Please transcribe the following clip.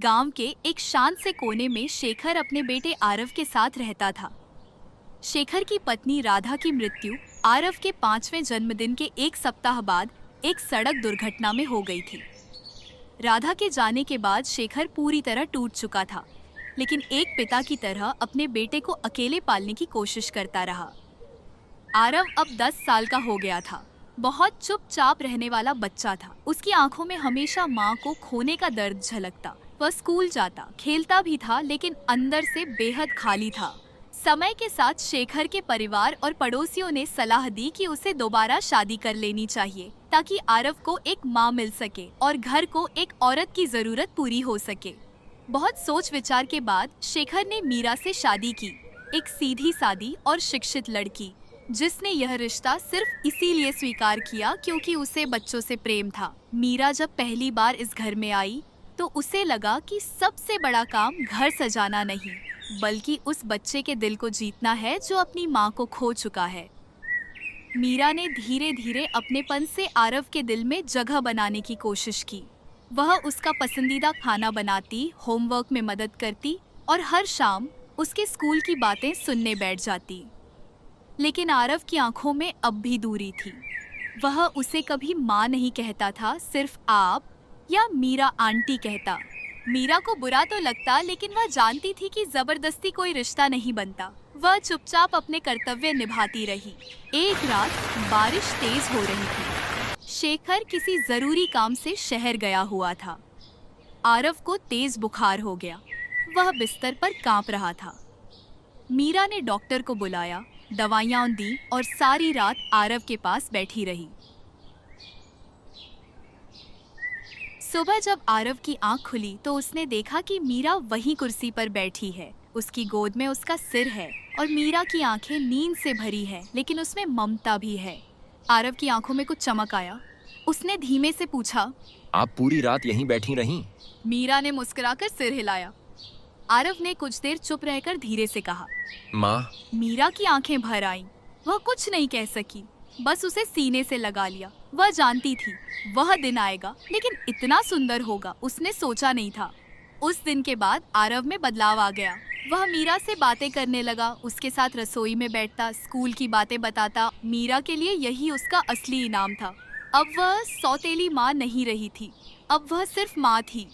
गांव के एक शांत से कोने में शेखर अपने बेटे आरव के साथ रहता था। शेखर की पत्नी राधा की मृत्यु आरव के 5वें जन्मदिन के एक सप्ताह बाद एक सड़क दुर्घटना में हो गई थी। राधा के जाने के बाद शेखर पूरी तरह टूट चुका था, लेकिन एक पिता की तरह अपने बेटे को अकेले पालने की कोशिश करता रहा। आरव अब 10 साल का हो गया था। बहुत चुपचाप रहने वाला बच्चा था। उसकी आंखों में हमेशा माँ को खोने का दर्द झलकता। वह स्कूल जाता, खेलता भी था, लेकिन अंदर से बेहद खाली था। समय के साथ शेखर के परिवार और पड़ोसियों ने सलाह दी कि उसे दोबारा शादी कर लेनी चाहिए, ताकि आरव को एक माँ मिल सके और घर को एक औरत की जरूरत पूरी हो सके। बहुत सोच विचार के बाद शेखर ने मीरा से शादी की, एक सीधी सादी और शिक्षित लड़की, जिसने यह रिश्ता सिर्फ इसीलिए स्वीकार किया क्योंकि उसे बच्चों से प्रेम था। मीरा जब पहली बार इस घर में आई तो उसे लगा कि सबसे बड़ा काम घर सजाना नहीं, बल्कि उस बच्चे के दिल को जीतना है जो अपनी माँ को खो चुका है। मीरा ने धीरे धीरे अपनेपन से आरव के दिल में जगह बनाने की कोशिश की। वह उसका पसंदीदा खाना बनाती, होमवर्क में मदद करती और हर शाम उसके स्कूल की बातें सुनने बैठ जाती। लेकिन आरव की आंखों में अब भी दूरी थी। वह उसे कभी माँ नहीं कहता था, सिर्फ आप या मीरा आंटी कहता। मीरा को बुरा तो लगता, लेकिन वह जानती थी कि जबरदस्ती कोई रिश्ता नहीं बनता। वह चुपचाप अपने कर्तव्य निभाती रही। एक रात बारिश तेज हो रही थी। शेखर किसी जरूरी काम से शहर गया हुआ था। आरव को तेज बुखार हो गया। वह बिस्तर पर कांप रहा था। मीरा ने डॉक्टर को बुलाया, दवाइयां दी और सारी रात आरव के पास बैठी रही। सुबह जब आरव की आंख खुली तो उसने देखा कि मीरा वहीं कुर्सी पर बैठी है। उसकी गोद में उसका सिर है और मीरा की आंखें नींद से भरी है, लेकिन उसमें ममता भी है। आरव की आंखों में कुछ चमक आया। उसने धीमे से पूछा, आप पूरी रात यहीं बैठी रहीं? मीरा ने मुस्कुराकर सिर हिलाया। आरव ने कुछ देर चुप रहकर धीरे से कहा, माँ। मीरा की आंखें भर आईं। वह कुछ नहीं कह सकी, बस उसे सीने से लगा लिया। वह जानती थी वह दिन आएगा, लेकिन इतना सुंदर होगा उसने सोचा नहीं था। उस दिन के बाद आरव में बदलाव आ गया। वह मीरा से बातें करने लगा, उसके साथ रसोई में बैठता, स्कूल की बातें बताता। मीरा के लिए यही उसका असली इनाम था। अब वह सौतेली माँ नहीं रही थी, अब वह सिर्फ माँ थी।